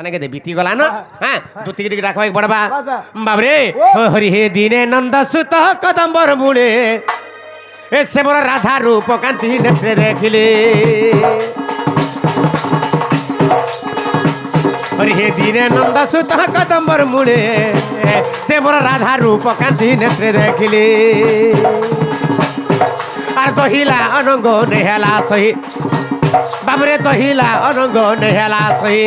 तने के बीती गला न हां दुती के डाकवा पड़बा बाबरे हरि हे दिने नंद सुत कदम्बर मूले ऐसे मोर राधा रूप कांति नेत्रे देखिले हरि हे दिने नंद सुत कदम्बर मूले से मोर राधा रूप कांति नेत्रे देखिले आर दहिला अनंग नेहला सही बाबरे दहिला अनंग नेहला सही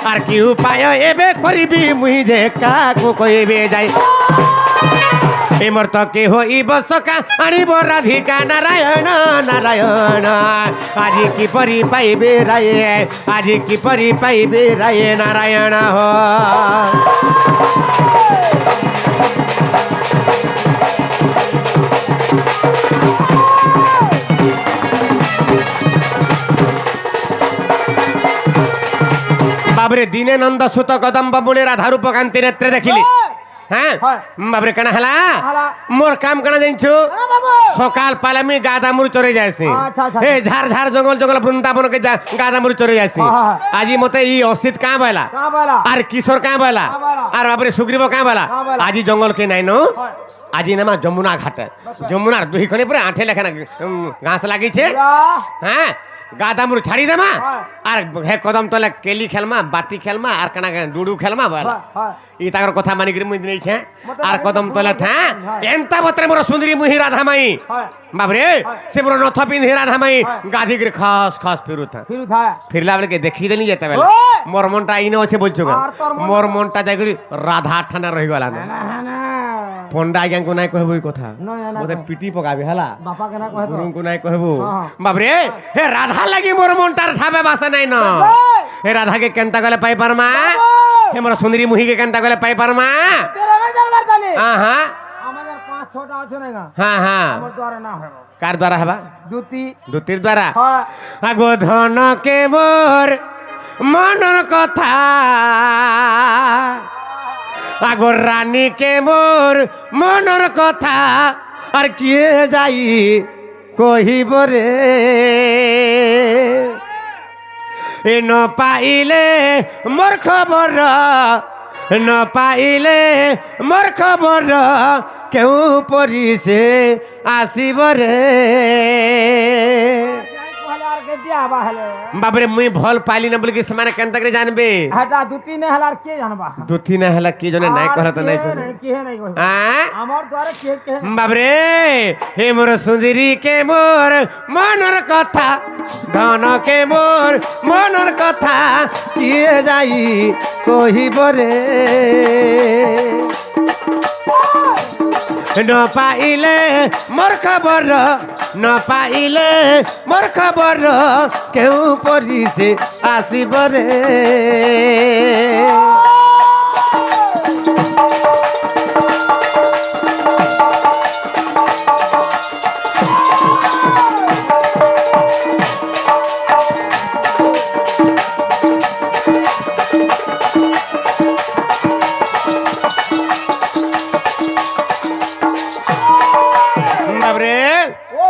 आर की उपाय एबे करिबी मुई जे काको कइबे जाई एमर तो के होइब सका आनिब राधिका नारायण नारायण आज की परि पाइबे राय आज की परि पाइबे राय नारायण हो बाबरे दिने नंद सुत कदम्ब मूले राधा रूप कांति नेत्रे देखिली हाँ बाबरे कना हला मोर काम कना जाइछु सकाल पाला मी गादामुर चोरे जायसी ए झार झार जंगल जंगल वृंदावन के गादामुर चोरे जायसी आज मते ई असित का बाला आर किशोर का बाला आर बाबरे सुग्रीव का बाला आज जंगल के नाइ नो आज नामा जमुना घाट जमुनार दुही खने पूरा आठे लेखा घास लागी छे हाँ गादामुर छाड़ी देमा आर हे कदम तले केली खेलमा बाटी खेलमा आर कना डुडू खेलमा बाला ई ताकर कथा मानि करी मुइ नै छे आर कदम तले था एंता बतरे मोर सुंदरी मुहि राधा माई बाबरे से मोर नथ पिंधी राधा माई गाधी कर खास खास फिरु था फिरला बेले के देखि देनी जेते बेले मोर मनटा इने আছে बोलछो मोर मनटा जाय करी राधा ठाना रहि गला ना पंडा आज्ञा को नाय कहबो ई कथा मते पिटी पकाबे हला बापा के ना कहबो गुरु को नाय कहबो बाबरे हे राधा लागि मोर मनटार ठाबे बासा नाय न हे राधा के केनता गले पाई परमा हे मोर सुंदरी मुहि के केनता गले पाई परमा तेरा नजर मारताली हां हां আমাদের পাঁচ ছটা আছে না हां हां हमर द्वारा ना हेबो कार द्वारा हेबा দুতির द्वारा हां আগো ধন के मोर मनर कथा আগো রানী के मोर मनर कथा আর কিয়ে যাই কহিব রে এ ন পাইলে মোর খবর ন পাইলে মোর খবর কেউ পরিছে আসিব রে बाबरे मुई भल पाइली न बोल के समान केनता करे जानबे हटा दुती ने हलार के जानबा दुती ने हला के जने नाय कहत नाय जने के नाय कह हां हमर द्वारा के बाबरे हे मोर सुंदरी के मोर मनर कथा धन के मोर मनर कथा किए जाई कहिब रे न पाइले मोर खबर न पाइले मोर खबर केहू परी से आसिब रे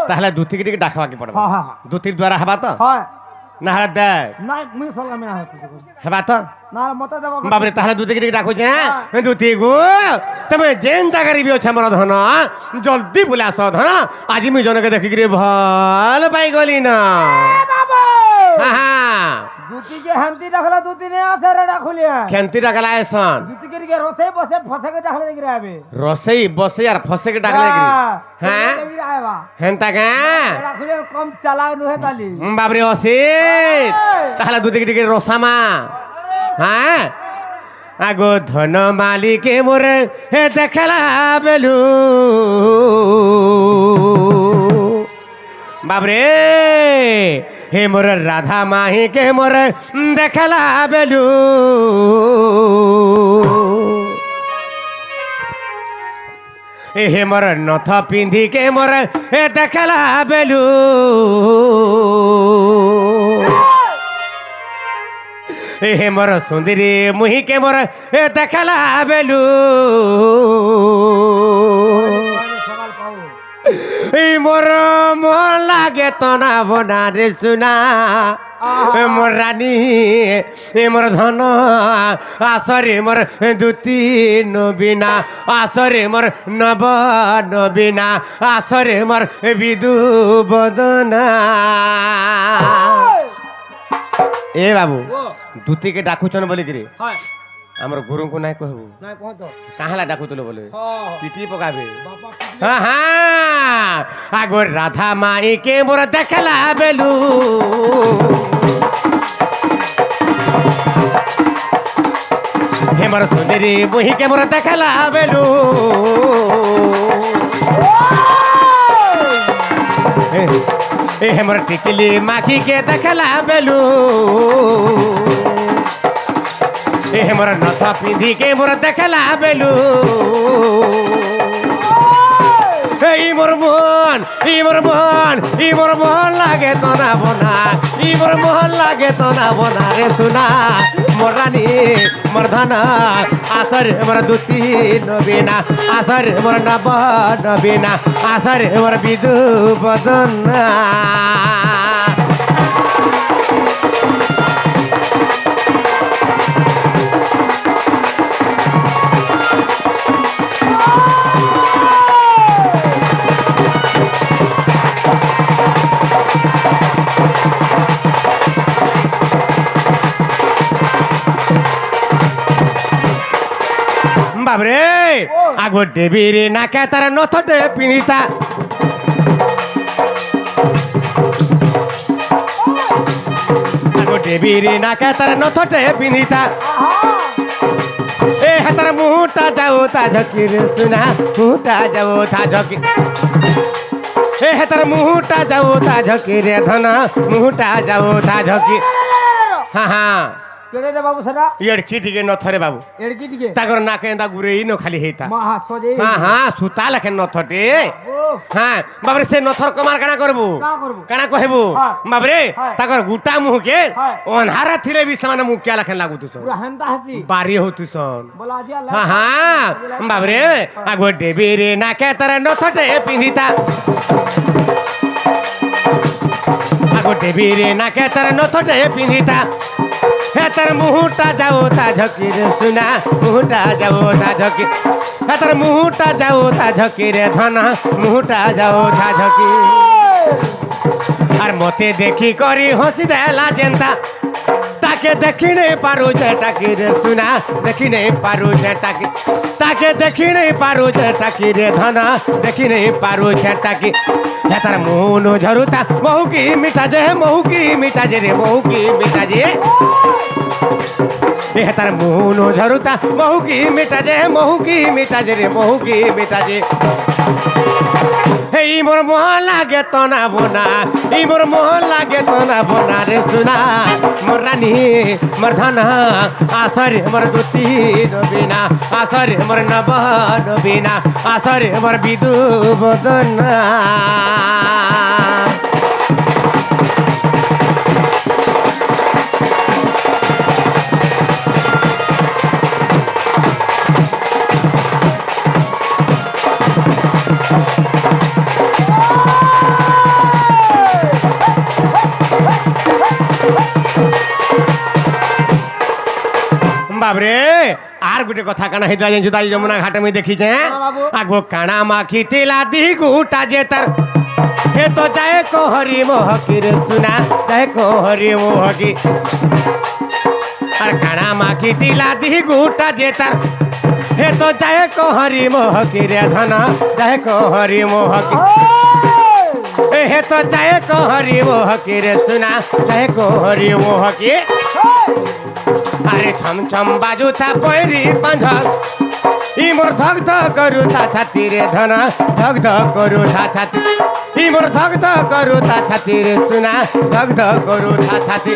ताहले दुती के डाकवा के पड़बा हां हां दुती द्वारा हबा तो हां ना हर दे ना मुई सोला में हबा तो ना मते देबो बाबरे ताहले दुती के डाको छे दुती गो तमे जेन जागरी बियो छ मोर धन जल्दी बुलास धन आज मी जन के देखि रे भल पाई गली ना बाबू हां हां दुती के हंती डाकला दुती ने आसे रे डाकुलिया खेंती डाकला ऐसन दुती के रोसे बसे फसे के डाकले गिरे आबे रोसे बसे यार फसे के डाकले गिरे हां हेंता का डाकुलिया कम चलाव नहे ताली बाबरे ओसे ताहला दुती के रोसामा हां আগো ধন মালিকে মোরে হে দেখলা বেলু बाबरे हे मोर राधा माही के मोर देखला बेलू हे मोर नथ पिंधी के मोर हे देखला बेलू हे मोर सुंदरी मुही के मोर हे देखला बेलू এই মোর মন লাগে তনা বনা রে সুনা মোর রানী এ মোর ধন আসরে মোর দুতি নবীনা আসরে মোর নব নবীনা আসরে মোর বিদু বদনা এ বাবু দুতিকে ডাকুছন বলিকি আমার গুরুଙ୍କୁ নাই কহবু কাহালা ডাকুতলো বলে পিটি পকাবে হ্যাঁ হ্যাঁ আগর রাধা মাইকে মোর দেখলা বেলু হেমর সুন্দরী বহিকে মোর দেখলা বেলু এ হেমর টিকলি মাখিকে দেখলা বেলু এ মোর নথ পিঁধিকে মোর দেখলা বেলু এই মোর মন লাগে তনা বনা ই মোর মন লাগে তনা বনা রে সুনা মোর রানী মোর ধন আসর মোর দুতি নবীনা আসর মোর নব নবীনা আসর মোর বিদু বদনা বাবরে আগো দেবীরে নাকে তার নথটে পিঁধিতা আগো দেবীরে নাকে তার নথটে পিঁধিতা এ হাতার মুহূর্তা যাও তা ঝকি রে সুনা মুহূর্তা যাও তা ঝকি এ হাতার মুহূর্তা যাও তা ঝকি রে ধনা মুহূর্তা যাও তা ঝকি হ্যাঁ হ্যাঁ বাবু সেটা এড়কি টিকে নথরে বাবু এড়কি টিকে তাগর নাকে এন্দা ঘুরে ইনো খালি হেতা মহা সজে হ্যাঁ হ্যাঁ সুতা লেখেন নথটে হ্যাঁ বাবরে সে নথর কমার কানা করবু কানা কহেবু বাবরে তাগর গুটা মুহকে অনহারা থিলে বি সমান মুখ কে লেখেন লাগুতুছ পুরা হেন্তা হাসি বাড়ি হতুছন বলা আজি আল্লাহ হ্যাঁ হ্যাঁ বাবরে আগো দেবীরে নাকে তার নথটে পিঁধিতা আগো দেবীরে নাকে তার নথটে পিঁধিতা হে তার মুহূর্তা যাও তা ঝকি রে সুনা মুহূর্তা যাও তা ঝকি হে তার মুহূর্তা যাও তা ঝকি রে ধনা মুহূর্তা যাও তা ঝকি আর মতে দেখি করি হসি দেলা জেন্তা তাকে দেখি নেই পারু যেটাকি রে সুনা দেখি নেই পারু যেটাকি তাকে দেখি নেই পারু যেটাকি রে ধনা দেখি নেই পারু যেটাকি হে তার মন ঝরুতা বহু কি মিঠা যে রে বহু কি মিঠা যে হে তার মন ঝরুতা বহু কি মিঠা যে রে বহু কি মিঠা যে এই মোর মোহন লাগে তনা বোনা এই মোর মোহন লাগে তনা বোনা রে সুনা মোর রানী মোর ধনা আসরে মোর দুতি নবীনা আসরে মোর নব নবীনা আসরে মোর বিদু বদনা বাবরে আর গোটে কথা কানা হইতা জানিଛୁ তাই যমুনা ঘাট মুই দেখিছে আগো কানা মাখি তিলা দি গুটা যে তার হে তো যায় কো হরি মোহকি রে সুনা যায় কো হরি মোহকি আর কানা মাখি তিলা দি গুটা যে তার হে তো যায় কো হরি মোহকি রে ধনা যায় কো হরি মোহকি হে তো যায় কো হরি মোহকি রে সুনা যায় কো হরি মোহকি আরে ছম ছম বাজু থা পয়রি পাঁঝল ই মোর ধক ধক করু থা ছাতি রে ধনা ধক ধক করু থা ছাতি ই মোর ধক ধক করু থা ছাতি রে সুনা ধক ধক করু থা ছাতি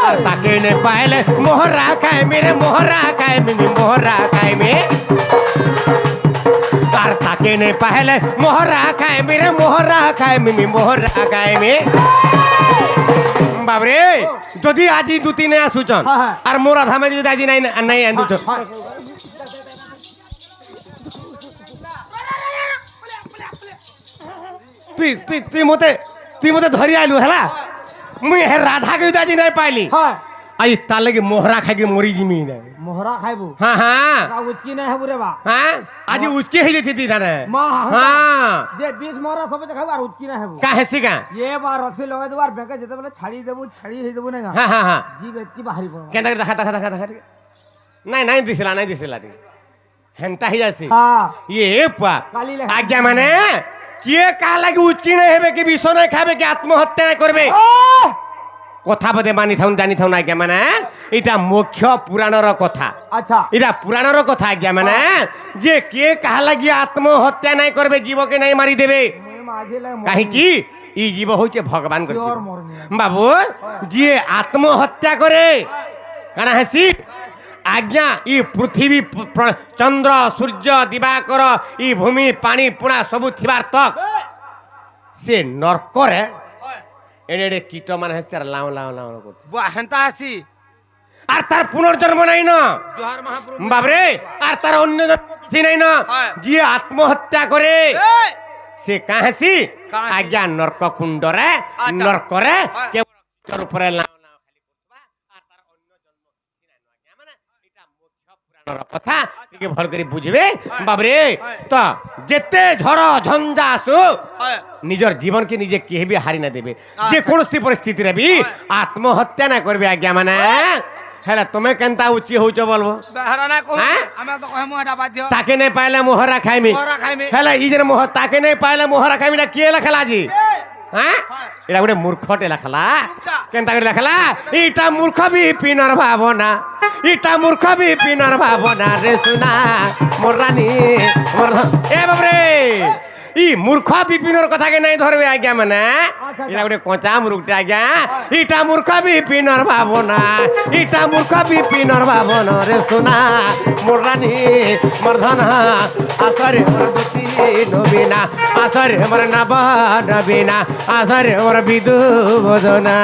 আর তাকে নে পাইলে মোহরা খায় মেরে মোহরা খায় মিমি মোহরা খায় মে আর তাকে নে পাইলে মোহরা খায় মেরে মোহরা খায় মিমি মোহরা খায় মে বাবরে যদি আজি দুতি নাই আসুচন আর মোর আধামে যদি আজি নাই নাই আন্দুচ তুই মতে ধরি আইলু হেলা মুই হে রাধা কে আজ নাই পাইলি হ্যাঁ আই তার লাগি মোহরা খাইকে মরি জিমি না মোহরা খাইবো হ্যাঁ হ্যাঁ উচকি নাই হবু রে বা হ্যাঁ আজ উচকে হয়ে যেতি তুই জানে মা হ্যাঁ যে 20 মোহরা সবে খাইবো আর উচকি নাই হবু কা হেসি কা এ বা রসি লগাই দেবো আর বেকে যেতে বলে ছাড়ি দেবো ছাড়ি হয়ে দেবো না হ্যাঁ হ্যাঁ হ্যাঁ জি বেতি বাহারি পড়ো কেন দেখা দেখা দেখা দেখা নাই দিছিলা হেনতা হয়ে যাচ্ছি হ্যাঁ ইয়ে পা কালি লে আজ্ঞা মানে কে কা লাগি উচকি নাই হেবে কি বিষ নাই খাবে কি আত্মহত্যা নাই করবে কথা বোধে মানি থাউন জানি থাউন আজ্ঞা মানে এটা মুখ্য পুরাণর কথা আচ্ছা এটা পুরাণর কথা আজ্ঞা মানে যে কে কাহা লাগি আত্মহত্যা নাই করবে জীবকে নাই মারি দেবে মুই মাঝে লে কাহিকি এই জীব হচ্ছে ভগবান করে পিওর মরমি বাবু যে আত্মহত্যা করে কানা হাসি আজ্ঞা ই পৃথিবী চন্দ্র সূর্য দিবাকর ই ভূমি পানি পুଣା সবু থিবার তক সে নরকরে এড়ে এড়ে কীট মানে হাসি আর লাউ লাউ লাউ করছে হেন্তা আছি আর তার পুনর্জন্ম নাই না জোহার মহাপ্রভু বাবরে আর তার অন্য কিছু নাই না হ্যাঁ। যে আত্মহত্যা করে এই! সে কাহাসি কাহাসি? আজ্ঞা নরক কুণ্ডরে আচ্ছা। নরকরে হ্যাঁ। কেবল তার উপরে লাউ লাউ খালি করবা আর তার অন্য জন্ম কিছু নাই না আজ্ঞা মানে এটা মুখ্য পুরাণর কথা ଟିକେ ভাল করে বুঝবে বাবরে তো যেতে ঝড় ঝঞ্ঝা আসু হয় নিজের জীবনকে নিজে কেহে বি হারি না দেবে আচ্ছা। যে কোনসি পরিস্থিতিরে বি আত্মহত্যা না করবে আজ্ঞা মানে হেলা তুমি কেনতা উচি হউছ বলবো বেহারা না কহু হ্যাঁ? আমি তো কহে মু এটা বাধ্য তাকে নাই পাইলে মোহরা খাইমি মোহরা খাইমি। হেলা ই যে মোহ তাকে নাই পাইলে মোহরা খাইমি না কিয়ে লেখালা আজি হ্যাঁ হয়। এটা গোটে মূর্খটে লেখালা মূর্খা। কেনতা করে লেখালা ইটা মূর্খ বিপিনর ভাবনা ইটা মূর্খ বিপিনর ভাবনা রে শুনা মোর রানী মোর এ বাবরে ই মূর্খ বিপিনর কথাকে নাই ধরবে আজ্ঞা মানে এটা গোটে কচা মূর্খটে আজ্ঞা ইটা মূর্খ বিপিনর ভাবনা ইটা মূর্খ বিপিনর ভাবনা রে শুনা মোর রানী মোর ধনা আসরে মোর দুতি নবীনা আসরে মোর নব নবীনা আসরে মোর বিদু বদনা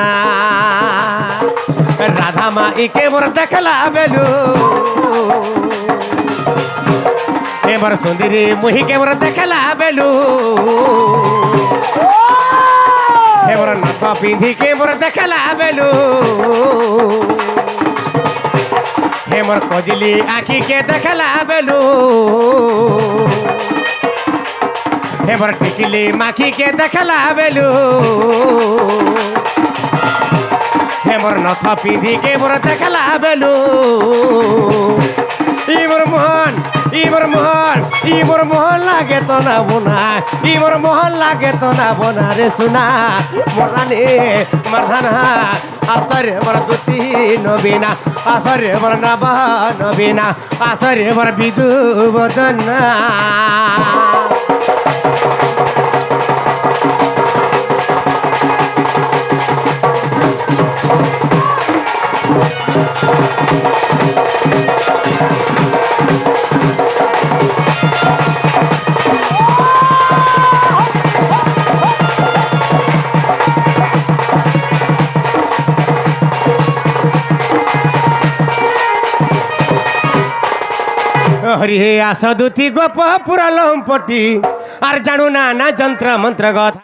রাধা মা ইকে মোর দেখলা বেলু এবার সুন্দরী মুহিকে মোর দেখলা বেলু এবার নথ পিঁধিকে মোর দেখলা বেলু হে মোর কজলি আখিকে দেখলা বেলু এবার টিকলি মাখিকে দেখলা বেলু হে মোর নথ পিঁধিকে মোর দেখলা বেলু ইমর মোহন ইমর মোহন লাগে তো না বোনা ইমর মোহন লাগে তো না বোনা রে শুনা মোরানি মরধানা আসরে মোর দুতি নবীনা আসরে মোর নব নবীনা আসরে মোর বিদু বদনা হরি হে আস দুতি গোপ পুরা লম্পটি আর জানু না না যন্ত্র মন্ত্র কথা